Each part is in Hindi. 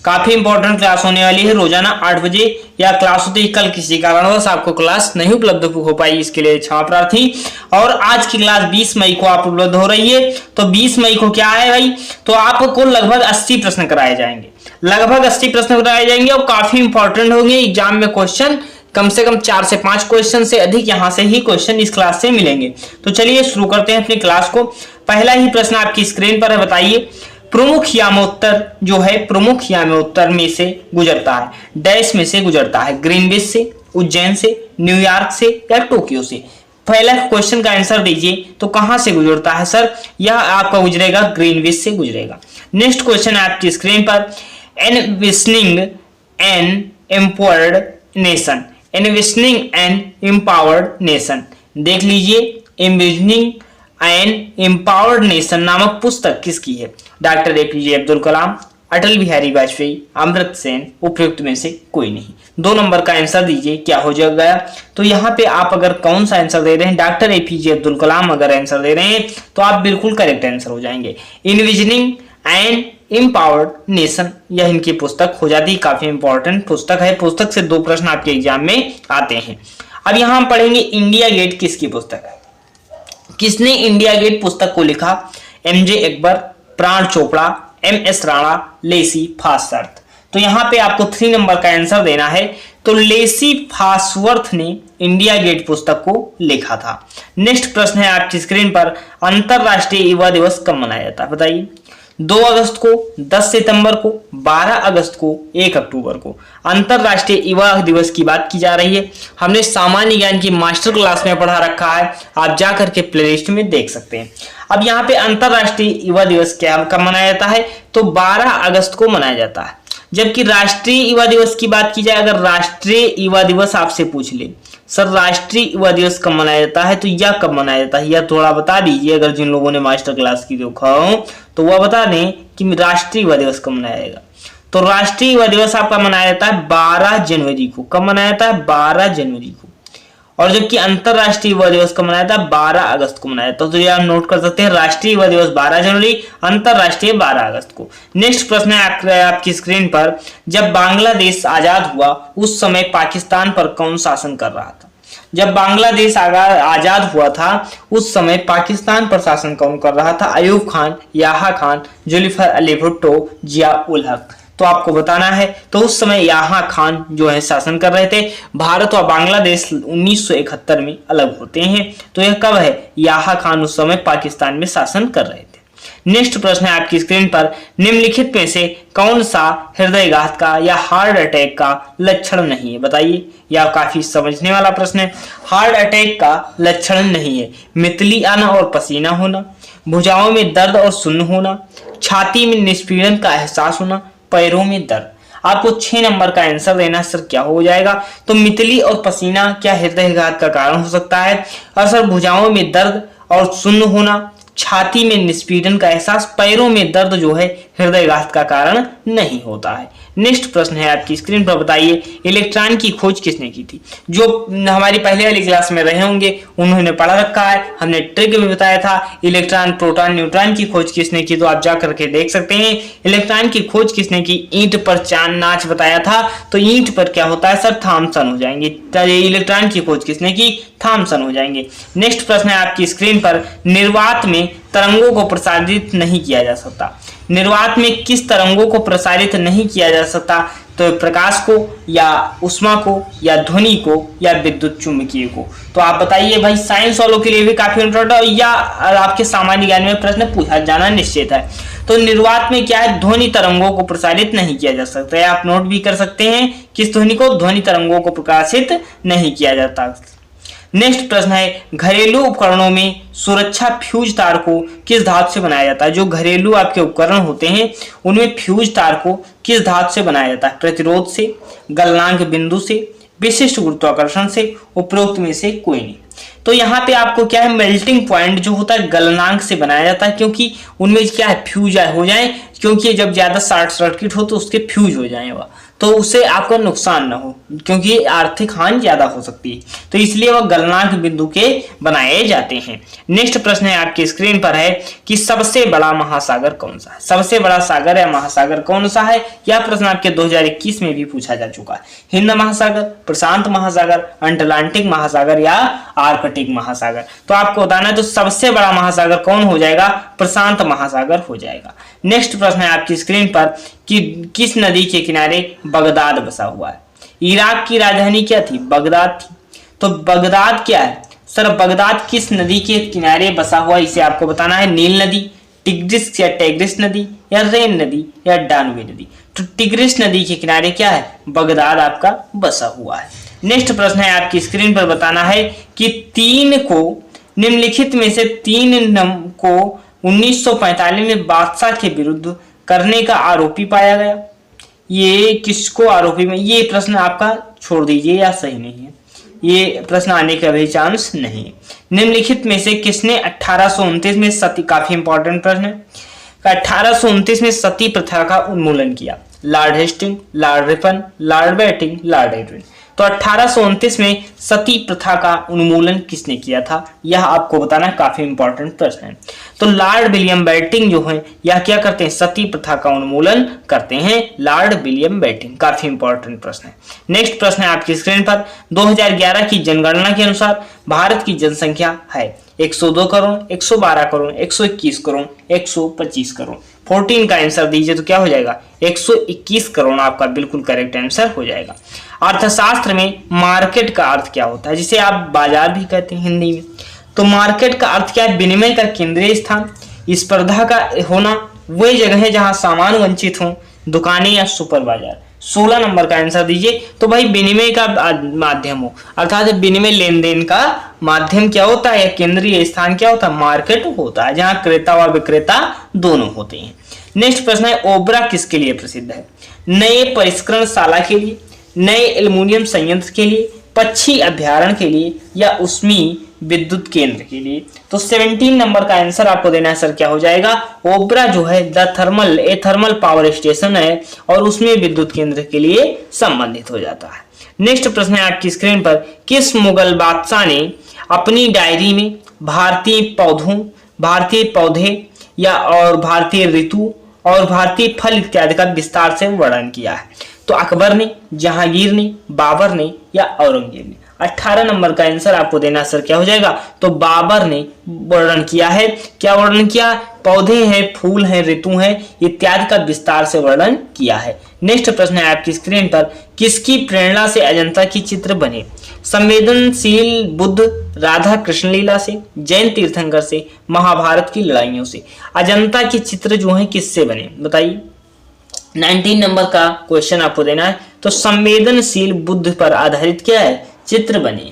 काफी इंपॉर्टेंट क्लास होने वाली है। रोजाना 8 बजे या क्लास होती है, कल किसी कारणवश आपको क्लास नहीं उपलब्ध हो पाई, इसके लिए क्षमा प्रार्थी। और आज की क्लास 20 मई को आप उपलब्ध हो रही है। तो 20 मई को क्या है भाई, तो आपको लगभग 80 प्रश्न कराए जाएंगे, लगभग 80 प्रश्न कराए जाएंगे और काफी इंपॉर्टेंट होंगे। एग्जाम में क्वेश्चन कम से कम 4 से 5 क्वेश्चन से अधिक यहाँ से ही क्वेश्चन इस क्लास से मिलेंगे। तो चलिए शुरू करते हैं अपनी क्लास को। पहला ही प्रश्न आपकी स्क्रीन पर है, बताइए प्रमुख यामोत्तर जो है, प्रमुख यामोत्तर में से गुजरता है, डैश में से गुजरता है, ग्रीनविच से, उज्जैन से, न्यूयॉर्क से या टोक्यो से। पहला क्वेश्चन का आंसर दीजिए, तो कहां से गुजरता है सर, यह आपका गुजरेगा ग्रीनविच से गुजरेगा। नेक्स्ट क्वेश्चन है आपकी स्क्रीन पर, envisioning an empowered nation, envisioning an empowered nation, देख लीजिए एनविशनिंग एन एम्पावर्ड नेशन नामक पुस्तक किसकी है, डॉक्टर एपीजे अब्दुल कलाम, अटल बिहारी वाजपेयी, अमर्त्य सेन, उपयुक्त में से कोई नहीं। 2 नंबर का आंसर दीजिए, क्या हो जाएगा। तो यहाँ पे आप अगर कौन सा आंसर दे रहे हैं, डॉक्टर एपीजे अब्दुल कलाम अगर आंसर दे रहे हैं तो आप बिल्कुल करेक्ट आंसर हो जाएंगे। इनविजनिंग एंड एम्पावर्ड नेशन यह इनकी पुस्तक हो जाती है, काफी इंपॉर्टेंट पुस्तक है। पुस्तक से 2 प्रश्न आपके एग्जाम में आते हैं। अब यहाँ हम पढ़ेंगे इंडिया गेट किसकी पुस्तक है, किसने इंडिया गेट पुस्तक को लिखा, एमजे अकबर, प्राण चोपड़ा, एमएस राणा, लेसी फास्वर्थ। तो यहाँ पे आपको 3 नंबर का आंसर देना है। तो लेसी फास्वर्थ ने इंडिया गेट पुस्तक को लिखा था। नेक्स्ट प्रश्न है आपकी स्क्रीन पर, अंतरराष्ट्रीय युवा दिवस कब मनाया जाता है, बताइए। 2 अगस्त को, 10 सितंबर को, 12 अगस्त को, 1 अक्टूबर को। अंतरराष्ट्रीय युवा दिवस की बात की जा रही है। हमने सामान्य ज्ञान की मास्टर क्लास में पढ़ा रखा है, आप जा करके प्लेलिस्ट में देख सकते हैं। अब यहाँ पे अंतरराष्ट्रीय युवा दिवस क्या कब मनाया जाता है, तो 12 अगस्त को मनाया जाता है। जबकि राष्ट्रीय युवा दिवस की बात की जाए, अगर राष्ट्रीय युवा दिवस आपसे पूछ ले सर राष्ट्रीय युवा दिवस कब मनाया जाता है, तो यह कब मनाया जाता है, यह थोड़ा बता दीजिए। अगर जिन लोगों ने मास्टर क्लास की देखा हो तो वह बता दें कि राष्ट्रीय युवा दिवस कब मनाया जाएगा। तो राष्ट्रीय युवा दिवस आपका मनाया जाता है 12 जनवरी को। कब मनाया जाता है, 12 जनवरी को। और जबकि अंतरराष्ट्रीय युवा दिवस कब मनाया जाता है, 12 अगस्त को मनाया जाता है। तो ये आप नोट कर सकते हैं, राष्ट्रीय युवा दिवस 12 जनवरी, अंतरराष्ट्रीय 12 अगस्त को। नेक्स्ट प्रश्न है आपकी स्क्रीन पर, जब बांग्लादेश आजाद हुआ उस समय पाकिस्तान पर कौन शासन कर रहा था। जब बांग्लादेश आजाद हुआ था उस समय पाकिस्तान पर शासन कौन कर रहा था, अयूब खान, याहा खान, जुल्फिकार अली भुट्टो, जिया उल हक। तो आपको बताना है। तो उस समय याहा खान जो है शासन कर रहे थे। भारत और बांग्लादेश 1971 में अलग होते हैं। तो यह कब है, याहा खान उस समय पाकिस्तान में शासन कर रहे थे। नेक्स्ट प्रश्न है आपकी स्क्रीन पर, निम्नलिखित में से कौन सा हृदयघात का या हार्ट अटैक का लक्षण नहीं है, बताइए। यह काफी समझने वाला प्रश्न है। हार्ट अटैक का लक्षण नहीं है, मितली आना और पसीना होना, भुजाओं में दर्द और सुन्न होना, छाती में निष्पीड़न का एहसास होना, पैरों में दर्द। आपको 6 नंबर का आंसर देना, सर क्या हो जाएगा। तो मितली और पसीना क्या हृदयघात का कारण हो सकता है, और सर भुजाओं में दर्द और सुन्न होना, छाती में निष्पीड़न का एहसास, पैरों में दर्द जो है हृदयघात का कारण नहीं होता है। नेक्स्ट प्रश्न है आपकी स्क्रीन पर, बताइए इलेक्ट्रॉन की खोज किसने की थी। जो हमारी पहले वाली क्लास में रहे होंगे उन्होंने पढ़ा रखा है, हमने ट्रिक में बताया था इलेक्ट्रॉन, प्रोटॉन, न्यूट्रॉन की खोज किसने की, तो आप जा करके देख सकते हैं। इलेक्ट्रॉन की खोज किसने की, ईंट पर चांद नाच बताया था। तो ईंट पर क्या होता है सर, थॉमसन हो जाएंगे। इलेक्ट्रॉन की खोज किसने की, थॉमसन हो जाएंगे। नेक्स्ट प्रश्न है आपकी स्क्रीन पर, निर्वात में तरंगों को प्रसारित नहीं किया जा सकता। निर्वात में किस तरंगों को प्रसारित नहीं किया जा सकता, तो प्रकाश को या उष्मा को या ध्वनि को या विद्युत चुम्बकीय को। तो आप बताइए भाई, साइंस वालों के लिए भी काफी इंपॉर्टेंट है या आपके सामान्य ज्ञान में प्रश्न पूछा जाना निश्चित है। तो निर्वात में क्या है, ध्वनि तरंगों को प्रसारित नहीं किया जा सकता है। आप नोट भी कर सकते हैं किस ध्वनि को, ध्वनि तरंगों को प्रकाशित नहीं किया जाता। नेक्स्ट प्रश्न है, घरेलू उपकरणों में सुरक्षा फ्यूज तार को किस धातु से बनाया जाता है। जो घरेलू आपके उपकरण होते हैं उनमें फ्यूज तार को किस धातु से बनाया जाता है, प्रतिरोध से, गलनांक बिंदु से, विशिष्ट गुरुत्वाकर्षण से, उपरोक्त में से कोई नहीं। तो यहाँ पे आपको क्या है, मेल्टिंग पॉइंट जो होता है गलनांक से बनाया जाता है, क्योंकि उनमें क्या है, फ्यूज हो जाए, क्योंकि जब ज्यादा शॉर्ट सर्किट हो तो उसके फ्यूज हो जाए वह, तो उससे आपको नुकसान ना हो, क्योंकि आर्थिक हानि ज्यादा हो सकती है, तो इसलिए वह गलनांक बिंदु के बनाए जाते हैं। नेक्स्ट प्रश्न है आपकी स्क्रीन पर है कि सबसे बड़ा महासागर कौन सा है। सबसे बड़ा सागर या महासागर कौन सा है, यह प्रश्न आपके 2021 में भी पूछा जा चुका है। हिंद महासागर, प्रशांत महासागर, अटलांटिक महासागर या आर्कटिक महासागर। तो आपको बताना है, तो सबसे बड़ा महासागर कौन हो जाएगा, प्रशांत महासागर हो जाएगा। नेक्स्ट प्रश्न है आपकी स्क्रीन पर कि किस नदी के किनारे बगदाद बसा हुआ है। इराक की राजधानी क्या थी, बगदाद थी। तो बगदाद क्या है सर, बगदाद किस नदी के किनारे बसा हुआ है, इसे आपको बताना है। नील नदी, टिग्रिस या टेग्रिस नदी, या रेन नदी, या डानुबे नदी। तो टिग्रिस नदी के किनारे क्या है, बगदाद आपका बसा हुआ है। नेक्स्ट प्रश्न है आपकी स्क्रीन पर बताना है कि तीन को निम्नलिखित में से तीन को 1945 में बादशाह के विरुद्ध करने का आरोपी पाया गया। ये किसको आरोपी में, ये प्रश्न आपका छोड़ दीजिए या सही नहीं है, ये प्रश्न आने का भी चांस नहीं है। निम्नलिखित में से किसने 1829 में सती, काफी इंपॉर्टेंट प्रश्न है, 1829 में सती प्रथा का उन्मूलन किया। Lord Hasting, Lord Ripon, Lord Bentinck, Lord Edwin. तो 1829 में सती प्रथा का उन्मूलन किसने किया था, यह आपको बताना काफी इंपॉर्टेंट प्रश्न है। तो लॉर्ड विलियम बैटिंग जो है यह क्या करते हैं, सती प्रथा का उन्मूलन करते हैं, लॉर्ड विलियम बैटिंग। काफी इंपॉर्टेंट प्रश्न है। नेक्स्ट प्रश्न है आपकी स्क्रीन पर 2011 की जनगणना के अनुसार भारत की जनसंख्या है 102 करोड़, 112 करोड़, 121 करोड़, 125 करोड़। 14 का आंसर दीजिए तो क्या हो जाएगा, 121 करोड़ आपका बिल्कुल करेक्ट आंसर हो जाएगा। अर्थशास्त्र में मार्केट का अर्थ क्या होता है, जिसे आप बाजार भी कहते हैं हिंदी में। तो मार्केट का अर्थ क्या है, विनिमय का केंद्रीय स्थान, स्पर्धा का होना, वही जगह है जहां सामान वंचित हो, दुकानें या सुपर बाजार। 16 नंबर का आंसर दीजिए। तो भाई विनिमय का माध्यम हो, अर्थात विनिमय लेन देन का माध्यम क्या होता है, केंद्रीय स्थान क्या होता है, मार्केट होता है, जहां क्रेता व विक्रेता दोनों होते हैं। नेक्स्ट प्रश्न है ओबरा किसके लिए प्रसिद्ध है, नए परिष्करणशाला के लिए, नए एल्युमिनियम संयंत्र के लिए, पक्षी अभ्यारण्य के लिए, या उष्मी विद्युत केंद्र के लिए। तो 17 नंबर का आंसर आपको देना है सर, क्या हो जाएगा, ओबरा जो है ए थर्मल पावर स्टेशन है और उसमें विद्युत केंद्र के लिए संबंधित हो जाता है। नेक्स्ट प्रश्न है आपकी स्क्रीन पर, किस मुगल बादशाह ने अपनी डायरी में भारतीय पौधे या और भारतीय ऋतु और भारतीय फल इत्यादि का विस्तार से वर्णन किया है। तो अकबर ने, जहांगीर ने, बाबर ने, या औरंगजेब ने। 18 नंबर का आंसर आपको देना सर, क्या हो जाएगा, तो बाबर ने वर्णन किया है। क्या वर्णन किया, पौधे हैं, फूल हैं, ऋतु हैं इत्यादि का विस्तार से वर्णन किया है। नेक्स्ट प्रश्न है आपकी स्क्रीन पर, किसकी प्रेरणा से अजंता की चित्र बने, संवेदनशील बुद्ध, राधा कृष्ण लीला से, जैन तीर्थंकर से, महाभारत की लड़ाइयों से। अजंता के चित्र जो है किससे बने बताइए। 19 नंबर का क्वेश्चन आपको देना है। तो संवेदनशील बुद्ध पर आधारित क्या है, चित्र बने।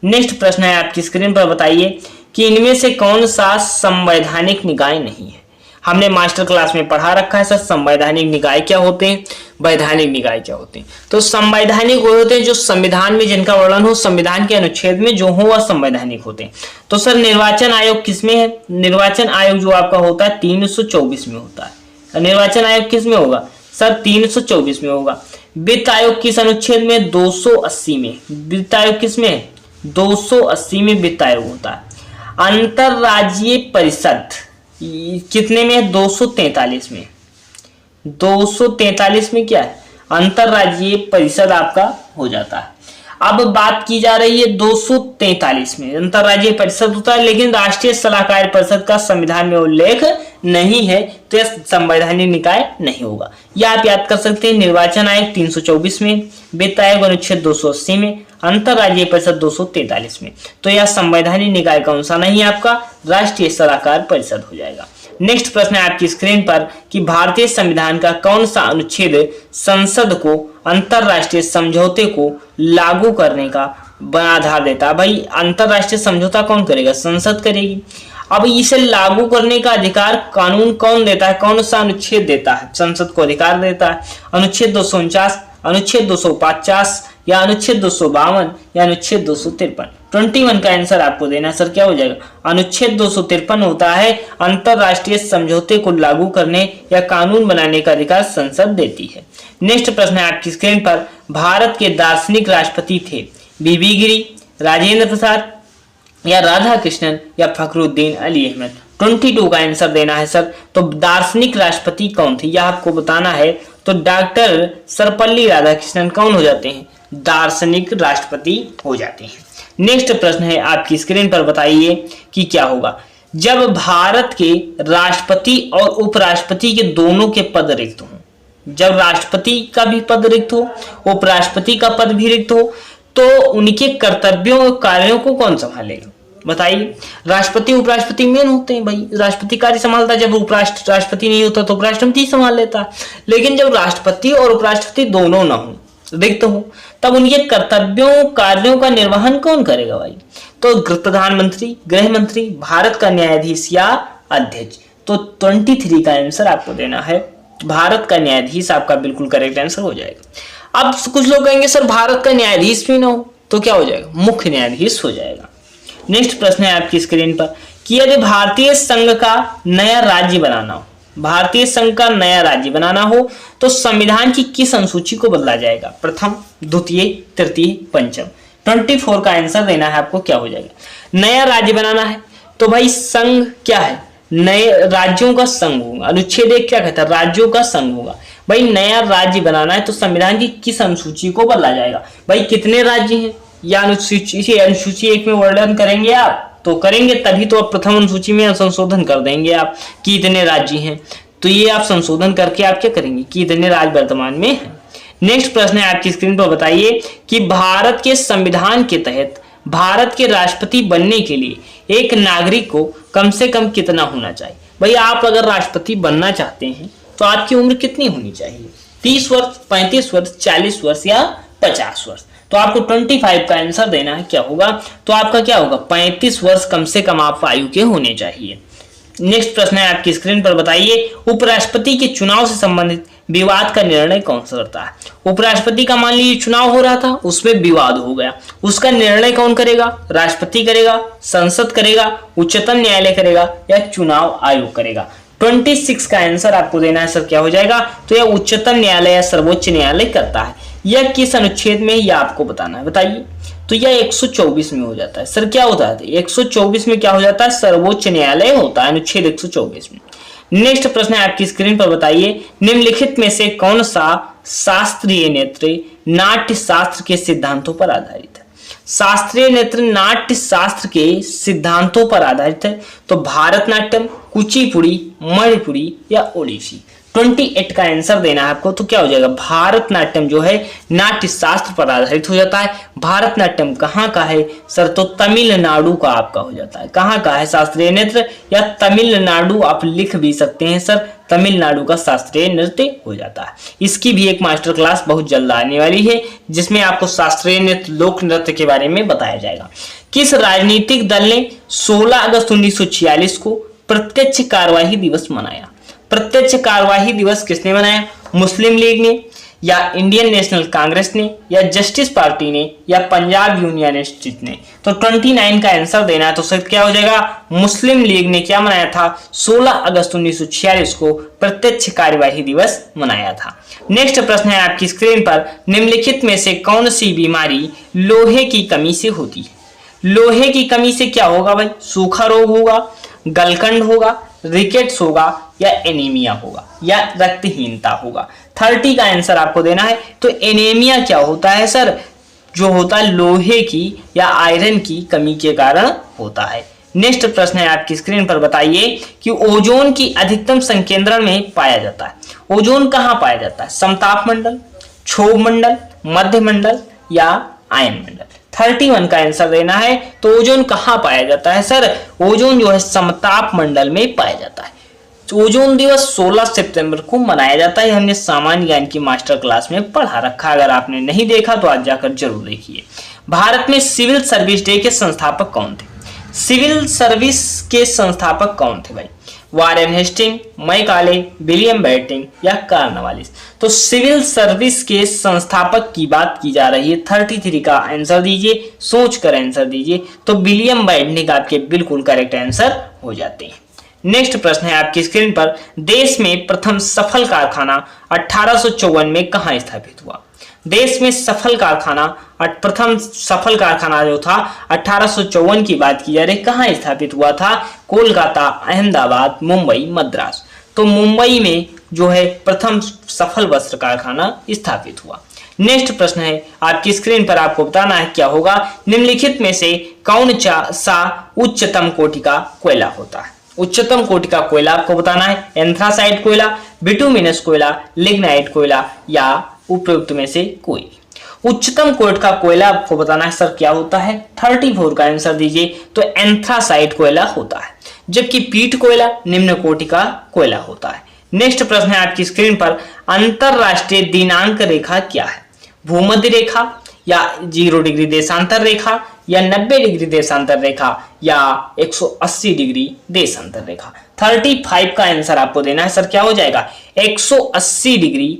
नेक्स्ट प्रश्न है आपकी स्क्रीन पर, बताइए कि इनमें से कौन सा संवैधानिक निकाय नहीं है। हमने मास्टर क्लास में पढ़ा रखा है सर, संवैधानिक निकाय क्या होते हैं, वैधानिक निकाय क्या होते हैं। तो संवैधानिक वो होते हैं जो संविधान में जिनका वर्णन हो, संविधान के अनुच्छेद में जो हो वह संवैधानिक होते हैं। तो सर निर्वाचन आयोग किसमें है, निर्वाचन आयोग जो आपका होता है 324 में होता है। निर्वाचन आयोग किस में होगा सर, 324 में होगा। वित्त आयोग किस अनुच्छेद में, 280 में। वित्त आयोग किस में, 280 में वित्त आयोग होता है। अंतरराज्यीय परिषद कितने में, 243 में। 243 में क्या है, अंतरराज्यीय परिषद आपका हो जाता है। अब बात की जा रही है 243 में अंतरराज्यीय परिषद होता है, लेकिन राष्ट्रीय सलाहकार परिषद का संविधान में उल्लेख नहीं है, तो यह संवैधानिक निकाय नहीं होगा। यह आप याद कर सकते हैं। निर्वाचन आयोग 324 में, वित्त आयोग अनुच्छेद 280 में, अंतरराज्यीय परिषद 243 में। तो यह संवैधानिक निकाय कौन सा नहीं है, आपका राष्ट्रीय सलाहकार परिषद हो जाएगा। नेक्स्ट प्रश्न है आपकी स्क्रीन पर कि भारतीय संविधान का कौन सा अनुच्छेद संसद को अंतरराष्ट्रीय समझौते को लागू करने का आधार देता है। भाई अंतरराष्ट्रीय समझौता कौन करेगा, संसद करेगी। अब इसे लागू करने का अधिकार कानून कौन देता है, कौन सा अनुच्छेद देता है, संसद को अधिकार देता है। अनुच्छेद 249, अनुच्छेद 250, या अनुच्छेद 252, या अनुच्छेद 253। 21 का आंसर आपको देना सर क्या हो जाएगा, अनुच्छेद 253 होता है अंतरराष्ट्रीय समझौते को लागू करने या कानून बनाने का अधिकार संसद देती है। नेक्स्ट प्रश्न है आपकी स्क्रीन पर, भारत के दार्शनिक राष्ट्रपति थे बीबी गिरी, राजेंद्र प्रसाद या राधा कृष्णन या फखरुद्दीन अली अहमद। 22 का आंसर देना है सर। तो दार्शनिक राष्ट्रपति कौन थे यह आपको बताना है। तो डॉक्टर सर्वपल्ली राधाकृष्णन कौन हो जाते हैं, दार्शनिक राष्ट्रपति हो जाते हैं। नेक्स्ट प्रश्न है आपकी स्क्रीन पर, बताइए कि क्या होगा जब भारत के राष्ट्रपति और उपराष्ट्रपति के दोनों के पद रिक्त हों। जब राष्ट्रपति का भी पद रिक्त हो, उपराष्ट्रपति का पद भी रिक्त हो, तो उनके कर्तव्यों और कार्यों को कौन संभालेगा बताइए। राष्ट्रपति उपराष्ट्रपति मेन होते हैं भाई, राष्ट्रपति कार्य संभालता है, जब राष्ट्रपति नहीं होता तो उपराष्ट्रपति संभाल लेता। लेकिन जब राष्ट्रपति और उपराष्ट्रपति दोनों ना हो, रिक्त हो, तब उनके कर्तव्यों कार्यों का निर्वहन कौन करेगा भाई। तो प्रधानमंत्री, गृह मंत्री, भारत का न्यायाधीश या अध्यक्ष। तो 23 का आंसर आपको देना है, भारत का न्यायाधीश आपका बिल्कुल करेक्ट आंसर हो जाएगा। अब कुछ लोग कहेंगे सर भारत का न्यायाधीश भी ना हो तो क्या हो जाएगा, मुख्य न्यायाधीश हो जाएगा। नेक्स्ट प्रश्न है आपकी स्क्रीन पर कि यदि भारतीय संघ का नया राज्य बनाना हो, भारतीय संघ का नया राज्य बनाना हो तो संविधान की किस अनुसूची को बदला जाएगा, प्रथम, द्वितीय, तृतीय, पंचम। 24 का आंसर देना है आपको, क्या हो जाएगा। नया राज्य बनाना है तो भाई संघ क्या है, नए राज्यों का संघ होगा। अनुच्छेद 1 क्या कहता है, राज्यों का संघ होगा। भाई नया राज्य बनाना है तो संविधान की किस अनुसूची को बदला जाएगा। भाई कितने राज्य हैं या अनुसूची 1 में वर्णन करेंगे आप तो करेंगे, तभी तो आप प्रथम अनुसूची में संशोधन कर देंगे आप कि इतने राज्य हैं। तो ये आप संशोधन करके आप क्या करेंगे कि इतने राज्य वर्तमान में हैं। नेक्स्ट प्रश्न है आपकी स्क्रीन पर, बताइए कि भारत के संविधान के तहत भारत के राष्ट्रपति बनने के लिए एक नागरिक को कम से कम कितना होना चाहिए। भाई आप अगर राष्ट्रपति बनना चाहते हैं तो आपकी उम्र कितनी होनी चाहिए, 30 वर्ष, 35 वर्ष, 40 वर्ष या 50 वर्ष। तो आपको 25 का आंसर देना है, क्या होगा, तो आपका क्या होगा, 35 वर्ष कम से कम आप आयु के होने चाहिए। नेक्स्ट प्रश्न है आपकी स्क्रीन पर, बताइए उपराष्ट्रपति के चुनाव से संबंधित विवाद का निर्णय कौन सा करता है। उपराष्ट्रपति का मान लीजिए चुनाव हो रहा था, उसमें विवाद हो गया, उसका निर्णय कौन करेगा, राष्ट्रपति करेगा, संसद करेगा, उच्चतम न्यायालय करेगा या चुनाव आयोग करेगा। 26 का आंसर आपको देना है सर, क्या हो जाएगा, तो यह उच्चतम न्यायालय या सर्वोच्च न्यायालय करता है। यह किस अनुच्छेद में यह आपको बताना है, बताइए। तो यह 124 में हो जाता है सर, क्या होता है 124 में क्या हो जाता है, सर्वोच्च न्यायालय होता है, अनुच्छेद 124 में। नेक्स्ट प्रश्न है आपकी स्क्रीन पर, बताइए निम्नलिखित में से कौन सा शास्त्रीय नृत्य नाट्य शास्त्र के सिद्धांतों पर आधारित है। शास्त्रीय नृत्य नाट्य शास्त्र के सिद्धांतों पर आधारित है तो भारतनाट्यम, कुचिपुड़ी, मणिपुरी या ओडिसी। 28 का आंसर देना है आपको, तो क्या हो जाएगा, भारतनाट्यम जो है नाट्य शास्त्र पर आधारित हो जाता है। भारतनाट्यम कहाँ का है सर, तो तमिलनाडु का आपका हो जाता है। कहाँ का है शास्त्रीय नृत्य, या तमिलनाडु आप लिख भी सकते हैं सर, तमिलनाडु का शास्त्रीय नृत्य हो जाता है। इसकी भी एक मास्टर क्लास बहुत जल्द आने वाली है जिसमें आपको शास्त्रीय नृत्य, लोक नृत्य के बारे में बताया जाएगा। किस राजनीतिक दल ने 16 अगस्त 1946 को प्रत्यक्ष कार्यवाही दिवस मनाया। प्रत्यक्ष कार्यवाही दिवस किसने मनाया, मुस्लिम लीग ने या इंडियन नेशनल कांग्रेस ने या जस्टिस पार्टी ने या पंजाब यूनियनिस्ट ने। तो 29 का आंसर देना है, तो सर क्या हो जाएगा, मुस्लिम लीग ने क्या मनाया था, 16 अगस्त 1946 को प्रत्यक्ष कार्यवाही दिवस मनाया था। नेक्स्ट प्रश्न है आपकी स्क्रीन पर, निम्नलिखित में से कौन सी बीमारी लोहे की कमी से होती है। लोहे की कमी से क्या होगा भाई, सूखा रोग होगा, गलकंड होगा, रिकेट्स होगा या एनीमिया होगा या रक्तहीनता होगा। 30 का आंसर आपको देना है। तो एनीमिया क्या होता है सर, जो होता है लोहे की या आयरन की कमी के कारण होता है। नेक्स्ट प्रश्न है आपकी स्क्रीन पर, बताइए कि ओजोन की अधिकतम संकेंद्रण में पाया जाता है। ओजोन कहाँ पाया जाता है, समताप मंडल, क्षोभ मंडल, मध्य मंडल या आयन मंडल। 31 का आंसर देना है। तो ओजोन कहाँ पाया जाता है सर, ओजोन जो है समताप मंडल में पाया जाता है। ओजोन दिवस 16 सितंबर को मनाया जाता है। हमने सामान्य ज्ञान की मास्टर क्लास में पढ़ा रखा, अगर आपने नहीं देखा तो आज जाकर जरूर देखिए। भारत में सिविल सर्विस डे के संस्थापक कौन थे। सिविल सर्विस के संस्थापक कौन थे भाई, Warren Hasting, Macaulay, William Bentinck या कॉर्नवालिस। तो सिविल सर्विस के संस्थापक की बात की जा रही है। 33 का आंसर दीजिए, सोच कर आंसर दीजिए। तो विलियम बेंटिक आपके बिल्कुल करेक्ट आंसर हो जाते हैं। नेक्स्ट प्रश्न है आपकी स्क्रीन पर, देश में प्रथम सफल कारखाना 1854 में कहां स्थापित हुआ? देश में सफल कारखाना, प्रथम सफल कारखाना जो था 1854 की बात की जा रही, कहां स्थापित हुआ था? कोलकाता, अहमदाबाद, मुंबई, मद्रास। तो मुंबई में जो है प्रथम सफल वस्त्र कारखाना स्थापित हुआ। नेक्स्ट प्रश्न है आपकी स्क्रीन पर, आपको बताना है क्या होगा, निम्नलिखित में से कौन सा उच्चतम कोटि का कोयला होता है? उच्चतम कोटि का कोयला आपको बताना है, एंथ्रासाइट कोयला, बिटुमिनस कोयला, लिग्नाइट कोयला या उपयुक्त में से कोई। उच्चतम कोटि का कोयला आपको बताना है सर क्या होता है? 34 का आंसर दीजिए। तो एंथ्रासाइट कोयला होता है, जबकि पीट कोयला निम्न कोटि का कोयला होता है। नेक्स्ट प्रश्न है आपकी स्क्रीन पर, अंतरराष्ट्रीय दिनांक रेखा क्या है? भूमध्य रेखा या 0 डिग्री देशांतर रेखा या 90 डिग्री देशांतर रेखा या 180 डिग्री देशांतर रेखा? 35 का आंसर आपको देना है सर क्या हो जाएगा? 180 डिग्री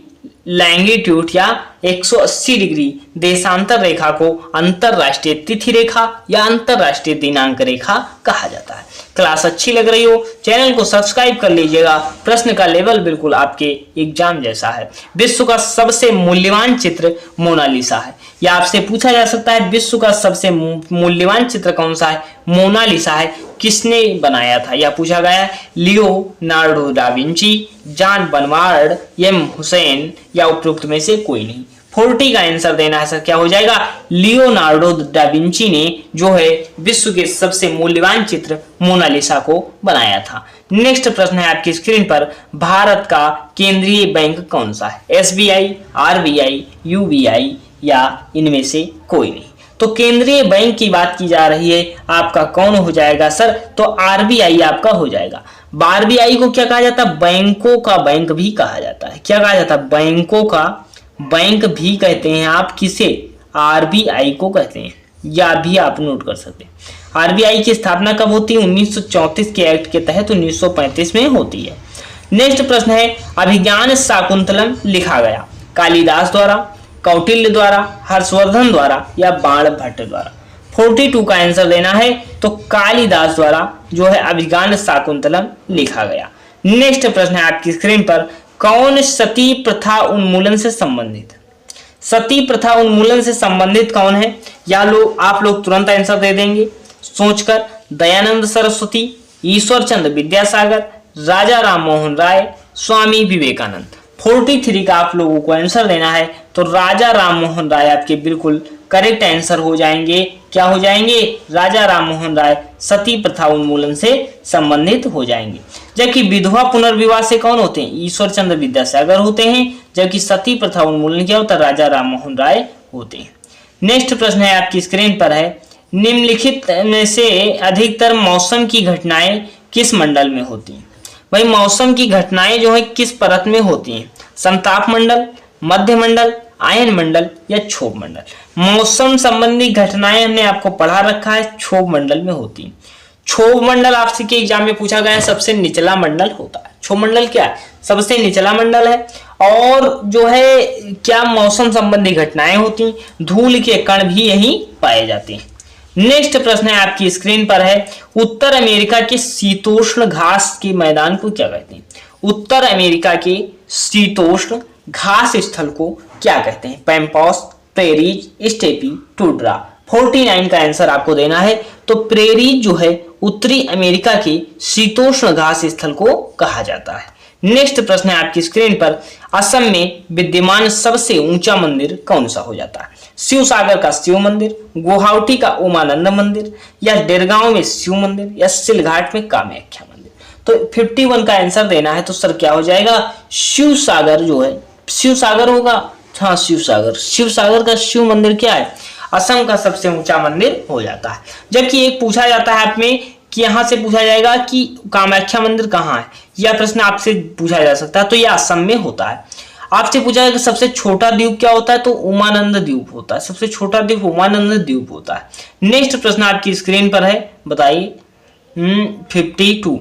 लैंगिट्यूड या 180 डिग्री देशांतर रेखा को अंतरराष्ट्रीय तिथि रेखा या अंतरराष्ट्रीय दिनांक रेखा कहा जाता है। क्लास अच्छी लग रही हो चैनल को सब्सक्राइब कर लीजिएगा। प्रश्न का लेवल बिल्कुल आपके एग्जाम जैसा है। विश्व का सबसे मूल्यवान चित्र मोनालिसा है, या आपसे पूछा जा सकता है विश्व का सबसे मूल्यवान चित्र कौन सा है? मोनालिसा है। किसने बनाया था? यह पूछा गया है। Leonardo da Vinci, John Banvard, M Husain या उपयुक्त में से कोई नहीं। 40 का आंसर देना है सर क्या हो जाएगा? लियोनार्डो दा विंची ने जो है विश्व के सबसे मूल्यवान चित्र मोनालिसा को बनाया था। नेक्स्ट प्रश्न है आपकी स्क्रीन पर, भारत का केंद्रीय बैंक कौन सा है? एसबीआई, आरबीआई, यूबीआई या इनमें से कोई नहीं। तो केंद्रीय बैंक की बात की जा रही है, आपका कौन हो जाएगा सर? तो आरबीआई आपका हो जाएगा। आरबीआई को क्या कहा जाता है? बैंकों का बैंक भी कहा जाता है। क्या कहा जाता है? बैंकों का बैंक भी कहते हैं आप। किसे? आरबीआई को कहते हैं, या भी आप नोट कर सकते हैं। आरबीआई की स्थापना कब होती है? 1934 के एक्ट के तहत 1935 में होती है। नेक्स्ट प्रश्न है, अभिज्ञान शाकुंतलम लिखा गया कालिदास द्वारा, कौटिल्य द्वारा, हर्षवर्धन द्वारा या बाणभट्ट द्वारा? 42 का आंसर देना है। तो कालिदास द्वारा जो है अभिज्ञान शाकुंतलम लिखा गया। नेक्स्ट प्रश्न है आपकी स्क्रीन पर, कौन सती प्रथा उन्मूलन से संबंधित? सती प्रथा उन्मूलन से संबंधित कौन है? या आप लोग तुरंत आंसर दे देंगे सोचकर। दयानंद सरस्वती, ईश्वर चंद्र विद्यासागर, राजा राम मोहन राय, स्वामी विवेकानंद। 43 का आप लोगों को आंसर देना है। तो राजा राम मोहन राय आपके बिल्कुल करेक्ट आंसर हो जाएंगे। क्या हो जाएंगे? राजा राम मोहन राय सती प्रथा उन्मूलन से संबंधित हो जाएंगे। जबकि विधवा पुनर्विवाह से कौन होते हैं? ईश्वर चंद्र विद्यासागर होते हैं। जबकि सती प्रथा उन्मूलन क्या होता है? राजा राम मोहन राय होते हैं। नेक्स्ट प्रश्न है आपकी स्क्रीन पर है, निम्नलिखित में से अधिकतर मौसम की घटनाएं किस मंडल में होती हैं? भाई मौसम की घटनाएं जो है किस परत में होती हैं? संताप मंडल, मध्य मंडल, आयन मंडल या क्षोभ मंडल? मौसम संबंधी घटनाएं हमने आपको पढ़ा रखा है, क्षोभ मंडल में होती है। क्षोभ मंडल आपसे के एग्जाम में पूछा गया है, सबसे निचला मंडल होता है। क्षोभ मंडल क्या है? सबसे निचला मंडल है। और जो है क्या मौसम संबंधी घटनाएं होती, धूल के कण भी यही पाए जाते हैं। नेक्स्ट प्रश्न है आपकी स्क्रीन पर है, उत्तर अमेरिका के शीतोष्ण घास के मैदान को क्या कहते हैं? उत्तर अमेरिका के शीतोष्ण घास स्थल को क्या कहते हैं? पैम्पॉस, प्रेरीज, स्टेपी, टुंड्रा। 49 का आंसर आपको देना है। तो प्रेरीज जो है उत्तरी अमेरिका के शीतोष्ण घास स्थल को कहा जाता है। नेक्स्ट प्रश्न है आपकी स्क्रीन पर, असम में विद्यमान सबसे ऊंचा मंदिर कौन सा हो जाता है? शिव सागर का शिव मंदिर, गुवाहाटी का उमानंद मंदिर या डेरगांव में शिव मंदिर या सिलघाट में कामाख्या मंदिर? तो 51 का आंसर देना है। तो सर क्या हो जाएगा? शिव सागर जो है, शिव सागर होगा। हाँ शिव सागर, शिव सागर का शिव मंदिर क्या है? असम का सबसे ऊंचा मंदिर हो जाता है। जबकि एक पूछा जाता है आप में कि यहां से पूछा जाएगा कि कामाख्या मंदिर कहाँ है, यह प्रश्न आपसे पूछा जा सकता है। तो यह असम में होता है। आपसे पूछा जाएगा सबसे छोटा द्वीप क्या होता है? तो उमानंद द्वीप होता है। सबसे छोटा द्वीप उमानंद द्वीप होता है। नेक्स्ट प्रश्न आपकी स्क्रीन पर है, बताइए। 52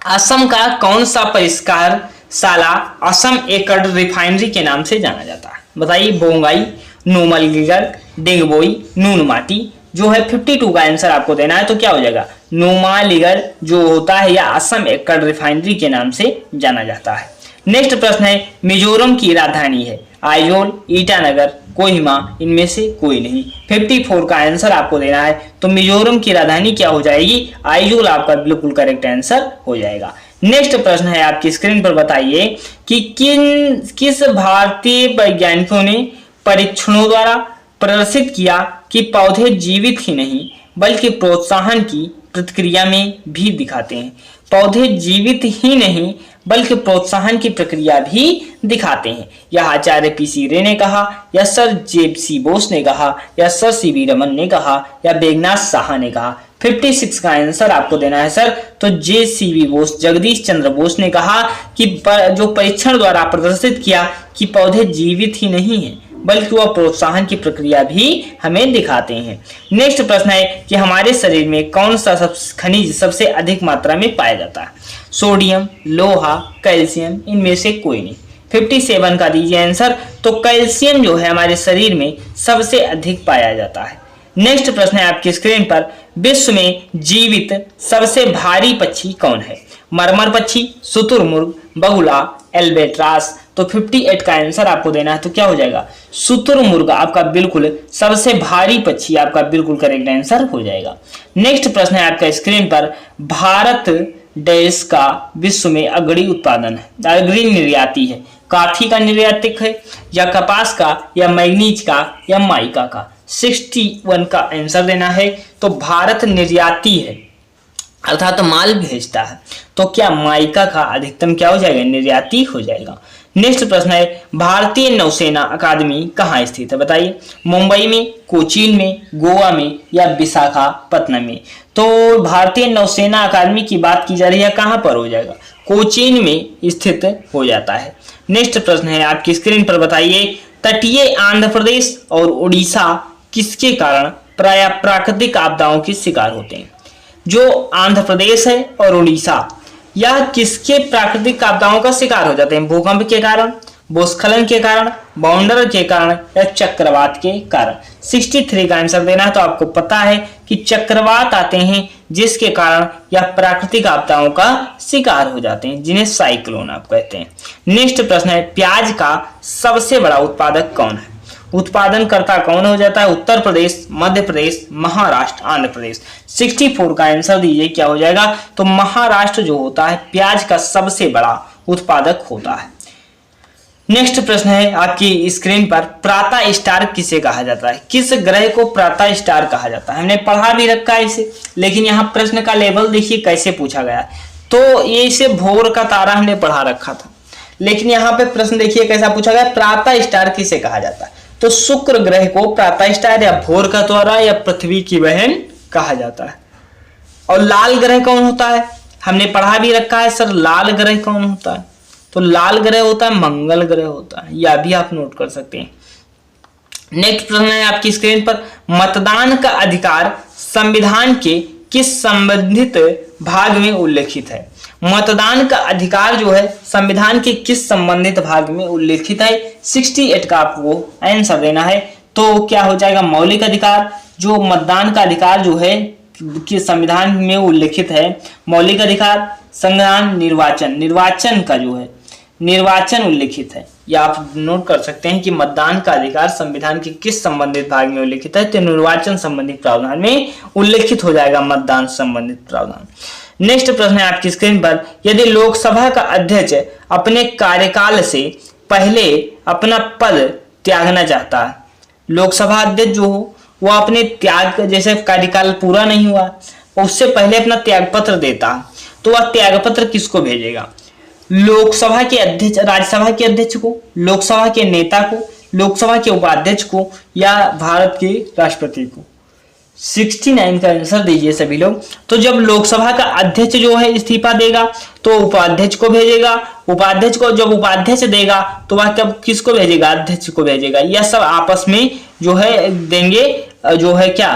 असम का कौन सा परिष्कारशाला असम एकड़ रिफाइनरी के नाम से जाना जाता है? बताइए। बोंगाई, नुमालीगढ़, डिगबोई, नूनमाटी। जो है 52 का आंसर आपको देना है, तो क्या हो जाएगा? नुमालीगढ़ जो होता है या असम एकड़ रिफाइनरी के नाम से जाना जाता है। नेक्स्ट प्रश्न है, मिजोरम की राजधानी है आइजोल, ईटानगर, कोहिमा, इनमें से कोई नहीं। 54 का आंसर आपको देना है, तो मिजोरम की राजधानी क्या हो जाएगी? आइजोल आपका बिल्कुल करेक्ट आंसर हो जाएगा। नेक्स्ट प्रश्न है आपकी स्क्रीन पर, बताइए कि किस भारतीय वैज्ञानिकों ने परीक्षणों द्वारा प्रदर्शित किया कि पौधे जीवित ही नहीं बल्कि प्रोत्साहन की प्रक्रिया में भी दिखाते हैं। पौधे जीवित ही नहीं बल्कि प्रोत्साहन की प्रक्रिया भी दिखाते हैं। यह आचार्य पीसी रे ने कहा, या सर जेपसी बोस ने कहा, या सर सीवी रमन ने कहा, या मेघनाथ साहा ने कहा। 56 का आंसर आपको देना है सर, तो JCB बोस, जगदीश चंद्र बोस ने कहा कि जो परीक्षण द्वारा प्रदर्शित किया कि पौधे जीवित ही नहीं है बल्कि वह प्रोत्साहन की प्रक्रिया भी हमें दिखाते हैं। नेक्स्ट प्रश्न है कि हमारे शरीर में कौन सा खनिज सबसे अधिक मात्रा में पाया जाता है? सोडियम, लोहा, कैल्शियम, इनमें से कोई नहीं। 57 का दीजिए आंसर, तो कैल्शियम जो है हमारे शरीर में सबसे अधिक पाया जाता है। नेक्स्ट प्रश्न है आपकी स्क्रीन पर, विश्व में जीवित सबसे भारी पक्षी कौन है? मरमर पक्षी, शुतुरमुर्ग, बगुला, एल्बेट्रास। तो 58 का आंसर आपको देना है, तो क्या हो जाएगा? शुतुरमुर्ग आपका बिल्कुल सबसे भारी पक्षी आपका बिल्कुल करेक्ट आंसर हो जाएगा। नेक्स्ट प्रश्न है आपका स्क्रीन पर, भारत देश का विश्व में अग्रणी उत्पादन है, अग्रणी निर्याती है, कॉफी का निर्यातक है, या कपास का, या मैग्नीज का, या माइका का। 61 का आंसर देना है, तो भारत निर्याती है अर्थात तो माल भेजता है, तो क्या माइका का अधिकतम क्या हो जाएगा? निर्याती हो जाएगा। नेक्स्ट प्रश्न है, भारतीय नौसेना अकादमी कहाँ स्थित है? बताइए। मुंबई में, कोचीन में, गोवा में, या विशाखापत्तनम में। तो भारतीय नौसेना अकादमी की बात की जा रही है, कहाँ पर हो जाएगा? कोचीन में स्थित हो जाता है। नेक्स्ट प्रश्न है आपकी स्क्रीन पर, बताइए तटीय आंध्र प्रदेश और उड़ीसा किसके कारण प्राय प्राकृतिक आपदाओं के शिकार होते हैं? जो आंध्र प्रदेश है और उड़ीसा, यह किसके प्राकृतिक आपदाओं का शिकार हो जाते हैं? भूकंप के कारण, भूस्खलन के कारण, बाउंडर के कारण, या चक्रवात के कारण। 63 का आंसर देना है, तो आपको पता है कि चक्रवात आते हैं जिसके कारण यह प्राकृतिक आपदाओं का शिकार हो जाते हैं, जिन्हें साइक्लोन आप कहते हैं। नेक्स्ट प्रश्न है, प्याज का सबसे बड़ा उत्पादक कौन है? उत्पादनकर्ता कौन हो जाता है? उत्तर प्रदेश, मध्य प्रदेश, महाराष्ट्र, आंध्र प्रदेश। 64 का आंसर दीजिए, क्या हो जाएगा? तो महाराष्ट्र जो होता है प्याज का सबसे बड़ा उत्पादक होता है। नेक्स्ट प्रश्न है आपकी स्क्रीन पर, प्रातः स्टार किसे कहा जाता है? किस ग्रह को प्रातः स्टार कहा जाता है? हमने पढ़ा भी रखा है इसे, लेकिन यहाँ प्रश्न का लेवल देखिए कैसे पूछा गया। तो ये इसे भोर का तारा हमने पढ़ा रखा था, लेकिन यहाँ पे प्रश्न देखिए कैसा पूछा गया, प्रातः स्टार किसे कहा जाता है? तो शुक्र ग्रह को प्रातः स्टार या भोर का तारा या पृथ्वी की बहन कहा जाता है। और लाल ग्रह कौन होता है? हमने पढ़ा भी रखा है सर, लाल ग्रह कौन होता है? तो लाल ग्रह होता है मंगल ग्रह होता है, यह भी आप नोट कर सकते हैं। नेक्स्ट प्रश्न है आपकी स्क्रीन पर, मतदान का अधिकार संविधान के किस संबंधित भाग में उल्लेखित है? मतदान का अधिकार जो है संविधान के किस संबंधित भाग में उल्लेखित है? 68 का आपको आंसर देना है, तो क्या हो जाएगा? मौलिक अधिकार। जो मतदान का अधिकार जो है कि संविधान में उल्लेखित है, मौलिक अधिकार, संविधान, निर्वाचन, निर्वाचन का जो है निर्वाचन उल्लेखित है, या आप नोट कर सकते हैं कि मतदान का अधिकार संविधान के किस संबंधित भाग में उल्लेखित है, तो निर्वाचन संबंधित प्रावधान में उल्लेखित हो जाएगा मतदान संबंधित प्रावधान। नेक्स्ट प्रश्न है आपकी स्क्रीन पर, यदि लोकसभा का अध्यक्ष अपने कार्यकाल से पहले अपना पद त्यागना चाहता है, लोकसभा अध्यक्ष जो हो वो अपने त्याग, जैसे कार्यकाल पूरा नहीं हुआ उससे पहले अपना त्यागपत्र देता, तो वह त्यागपत्र किसको भेजेगा? लोकसभा के अध्यक्ष, राज्यसभा के अध्यक्ष को, लोकसभा के नेता को, लोकसभा के उपाध्यक्ष को, या भारत के राष्ट्रपति को। 69 का आंसर दीजिए सभी लोग। तो जब लोकसभा का अध्यक्ष जो है इस्तीफा देगा तो उपाध्यक्ष को भेजेगा, उपाध्यक्ष को जब उपाध्यक्ष देगा तो वह कब किसको भेजेगा? अध्यक्ष को भेजेगा। यह सब आपस में जो है देंगे, जो है क्या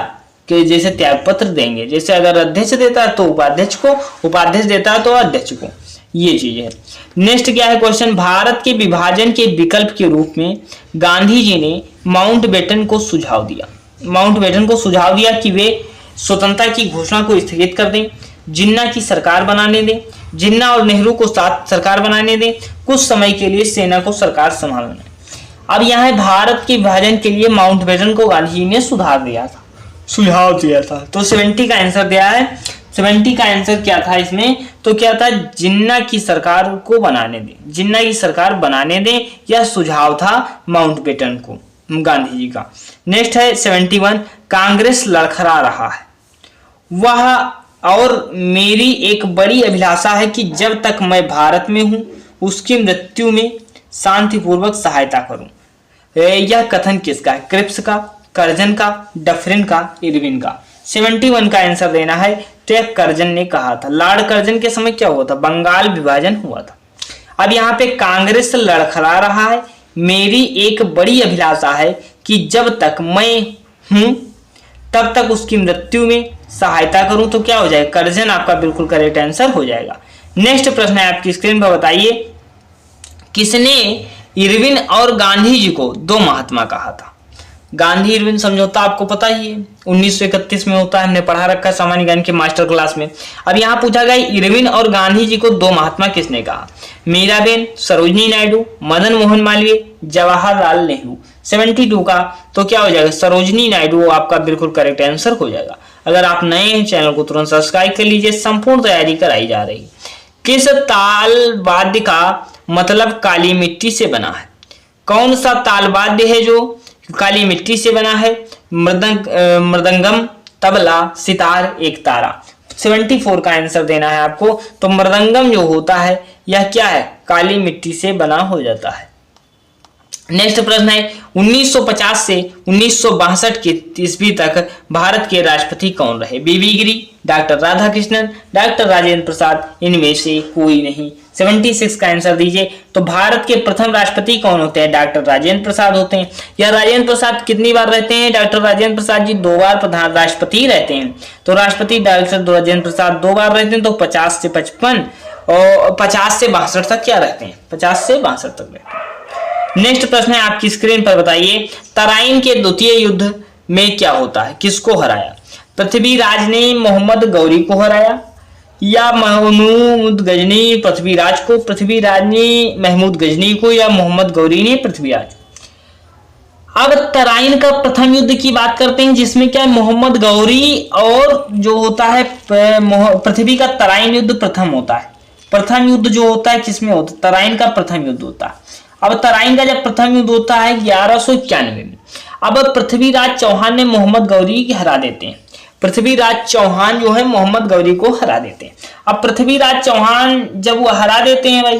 कि जैसे त्यागपत्र देंगे, जैसे अगर अध्यक्ष देता है तो उपाध्यक्ष को, उपाध्यक्ष देता है तो अध्यक्ष को, ये चीज है। नेक्स्ट क्या है क्वेश्चन, भारत के विभाजन के विकल्प के रूप में गांधी जी ने माउंटबेटन को सुझाव दिया। माउंटबेटन को सुझाव दिया कि वे स्वतंत्रता की घोषणा को स्थगित कर दें, जिन्ना की सरकार बनाने दें, जिन्ना और नेहरू को साथ सरकार बनाने दें, कुछ समय के लिए सेना को सरकार संभालना। अब यहाँ भारत के विभाजन के लिए माउंटबेटन को गांधी जी ने सुझाव दिया था। तो 70 का आंसर दिया है। 70 का आंसर क्या था इसमें, तो क्या था, जिन्ना की सरकार को बनाने दें, जिन्ना की सरकार बनाने दें, यह सुझाव था माउंटबेटन को गांधी जी का। नेक्स्ट है 71, कांग्रेस लड़खड़ा रहा है वह और मेरी एक बड़ी अभिलाषा है कि जब तक मैं भारत में हूं उसकी मृत्यु में शांतिपूर्वक सहायता करूं। यह कथन किसका है, क्रिप्स का, कर्जन का, डफरिन का, इरविन का। 71 का आंसर देना है। तो यह कर्जन ने कहा था। लॉर्ड कर्जन के समय क्या हुआ था, बंगाल विभाजन हुआ था। अब यहाँ पे कांग्रेस लड़खड़ा रहा है, मेरी एक बड़ी अभिलाषा है कि जब तक मैं हूं तब तक उसकी मृत्यु में सहायता करूं। तो क्या हो जाएगा, कर्जन आपका बिल्कुल करेक्ट आंसर हो जाएगा। नेक्स्ट प्रश्न है आपकी स्क्रीन पर, बताइए किसने इरविन और गांधी जी को दो महात्मा कहा था। गांधी इरविन समझौता आपको पता ही है, 1931 में होता है, हमने पढ़ा रखा है सामान्य ज्ञान के मास्टर क्लास में। अब यहाँ पूछा गया इरविन और गांधी जी को दो महात्मा किसने कहा, मीराबेन, सरोजनी नायडू, मदन मोहन मालवीय, जवाहरलाल नेहरू। 72 का तो क्या हो जाएगा, सरोजनी नायडू आपका बिल्कुल करेक्ट आंसर हो जाएगा। अगर आप नए हैं चैनल को तुरंत सब्सक्राइब कर लीजिए, संपूर्ण तैयारी कराई जा रही। किस ताल वाद्य का मतलब काली मिट्टी से बना है, कौन सा ताल वाद्य है जो काली मिट्टी से बना है, मृदंगम, तबला, सितार, एक तारा। 74 का आंसर देना है आपको। तो मृदंगम जो होता है यह क्या है, काली मिट्टी से बना हो जाता है। नेक्स्ट प्रश्न है 1950 से 1962 के ईस्वी तक भारत के राष्ट्रपति कौन रहे, बीबी गिरी, डॉक्टर राधाकृष्णन, डॉक्टर राजेंद्र प्रसाद, इनमें से कोई नहीं। 76 का आंसर दीजिए। तो भारत के प्रथम राष्ट्रपति कौन होते हैं, डॉक्टर राजेंद्र प्रसाद होते हैं। या राजेंद्र प्रसाद कितनी बार रहते हैं, डॉक्टर राजेंद्र प्रसाद जी 2 बार प्रधान राष्ट्रपति रहते हैं। तो राष्ट्रपति डॉक्टर राजेंद्र प्रसाद 2 बार रहते हैं। तो 50 से 55 और 50 से 62 तक क्या रहते हैं, 50 से 62 तक रहते हैं। नेक्स्ट प्रश्न है आपकी स्क्रीन पर, बताइए तराइन के द्वितीय युद्ध में क्या होता है, किसको हराया, पृथ्वीराज ने मोहम्मद गौरी को हराया या महमूद गजनी पृथ्वीराज को, पृथ्वीराज ने महमूद गजनी को या मोहम्मद गौरी ने पृथ्वीराज। अब तराइन का प्रथम युद्ध की बात करते हैं जिसमें क्या है, मोहम्मद गौरी और जो होता है पृथ्वी का तराइन युद्ध प्रथम होता है। प्रथम युद्ध जो होता है किसमें होता है, तराइन का प्रथम युद्ध होता है। अब तराइन का जब प्रथम युद्ध होता है 1191 में। अब पृथ्वीराज चौहान ने मोहम्मद गौरी को हरा देते हैं। पृथ्वीराज चौहान जो है मोहम्मद गौरी को हरा देते हैं। अब पृथ्वीराज चौहान जब वो हरा देते हैं भाई,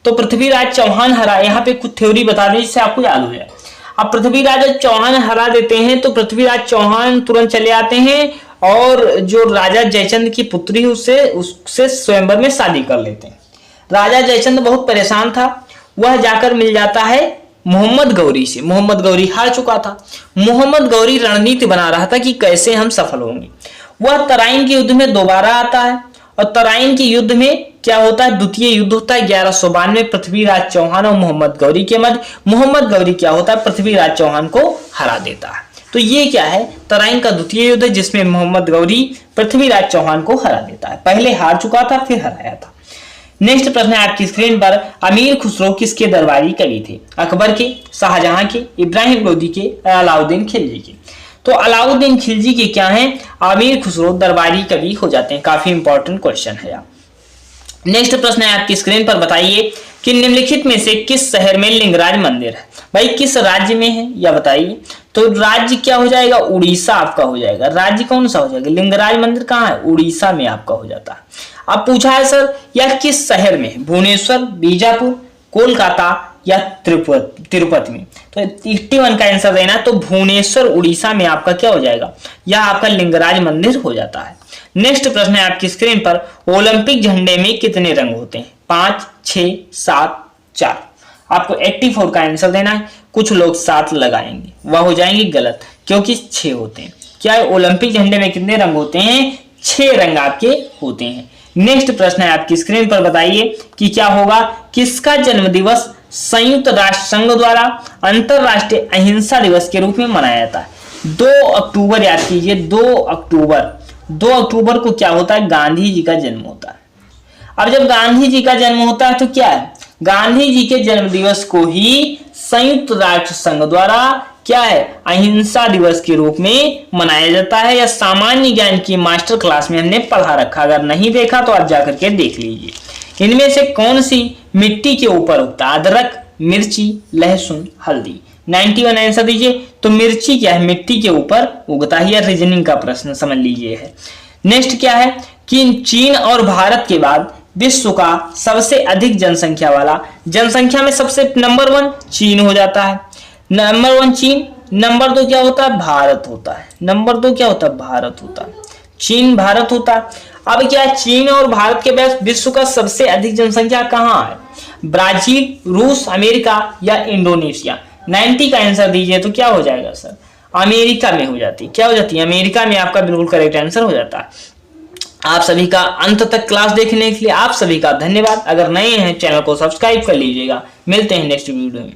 तो पृथ्वीराज चौहान हरा, यहाँ पे कुछ थ्योरी बता दें जिससे आपको याद हो जाए। अब पृथ्वीराज चौहान हरा देते हैं तो पृथ्वीराज चौहान तुरंत चले आते हैं और जो राजा जयचंद की पुत्री उससे स्वयंवर में शादी कर लेते हैं। राजा जयचंद बहुत परेशान था, वह जाकर मिल जाता है मोहम्मद गौरी से। मोहम्मद गौरी हार चुका था। मोहम्मद गौरी रणनीति बना रहा था कि कैसे हम सफल होंगे। वह तराइन के युद्ध में दोबारा आता है और तराइन के युद्ध में क्या होता है, द्वितीय युद्ध होता है 1192 पृथ्वीराज चौहान और मोहम्मद गौरी के मध्य। मोहम्मद गौरी क्या होता है, पृथ्वीराज चौहान को हरा देता है। तो ये क्या है, तराइन का द्वितीय युद्ध जिसमें मोहम्मद गौरी पृथ्वीराज चौहान को हरा देता है। पहले हार चुका था फिर हराया था। नेक्स्ट प्रश्न है आपकी स्क्रीन पर, अमीर खुसरो किसके दरबारी कवि थे, अकबर के, शाहजहां के, इब्राहिम लोदी के, अलाउद्दीन खिलजी के। तो अलाउद्दीन खिलजी के क्या हैं, अमीर खुसरो दरबारी कवि हो जाते हैं। काफी इंपॉर्टेंट क्वेश्चन है आप। नेक्स्ट प्रश्न है आपकी स्क्रीन पर, बताइए कि निम्नलिखित में से किस शहर में लिंगराज मंदिर है, भाई किस राज्य में है या बताइए। तो राज्य क्या हो जाएगा, उड़ीसा आपका हो जाएगा। राज्य कौन सा हो जाएगा, लिंगराज मंदिर कहाँ है, उड़ीसा में आपका हो जाता है। अब पूछा है सर यह किस शहर में, भुवनेश्वर, बीजापुर, कोलकाता या तिरुपति में। तो 81 का आंसर देना। तो भुवनेश्वर उड़ीसा में आपका क्या हो जाएगा, यह आपका लिंगराज मंदिर हो जाता है। नेक्स्ट प्रश्न है आपकी स्क्रीन पर, ओलंपिक झंडे में कितने रंग होते हैं, 5, 6, 7, 4। आपको 84 का आंसर देना है। कुछ लोग 7 लगाएंगे, वह हो जाएंगे गलत क्योंकि 6 होते हैं। क्या है, ओलंपिक झंडे में कितने रंग होते हैं, 6 रंग आपके होते हैं। नेक्स्ट प्रश्न है आपकी स्क्रीन पर, बताइए कि क्या होगा, किसका जन्म दिवस संयुक्त राष्ट्र संघ द्वारा अंतरराष्ट्रीय अहिंसा दिवस के रूप में मनाया जाता है। 2 अक्टूबर याद कीजिए, 2 अक्टूबर को क्या होता है, गांधी जी का जन्म होता है। अब जब गांधी जी का जन्म होता है तो क्या है, गांधी जी के जन्म दिवस को ही संयुक्त राष्ट्र संघ द्वारा क्या है, अहिंसा दिवस के रूप में मनाया जाता है। या सामान्य ज्ञान की मास्टर क्लास में हमने पढ़ा रखा, अगर नहीं देखा तो आप जाकर के देख लीजिए। इनमें से कौन सी मिट्टी के ऊपर उगता है, अदरक, मिर्ची, लहसुन, हल्दी। 91 आंसर दीजिए। तो मिर्ची क्या है, मिट्टी के ऊपर उगता है। यह रीजनिंग का प्रश्न समझ लीजिए है। नेक्स्ट क्या है कि चीन और भारत के बाद विश्व का सबसे अधिक जनसंख्या वाला, जनसंख्या में सबसे नंबर 1 चीन हो जाता है। नंबर 1 चीन, नंबर 2 क्या होता है, भारत होता है। नंबर 2 क्या होता है, भारत होता है। चीन भारत होता है। अब क्या है, चीन और भारत के बाद विश्व का सबसे अधिक जनसंख्या कहाँ है, ब्राजील, रूस, अमेरिका या इंडोनेशिया। 90 का आंसर दीजिए तो क्या हो जाएगा सर, अमेरिका में हो जाती है। क्या हो जाती है, अमेरिका में आपका बिल्कुल करेक्ट आंसर हो जाता है। आप सभी का अंत तक क्लास देखने के लिए आप सभी का धन्यवाद। अगर नए हैं चैनल को सब्सक्राइब कर लीजिएगा। मिलते हैं नेक्स्ट वीडियो में।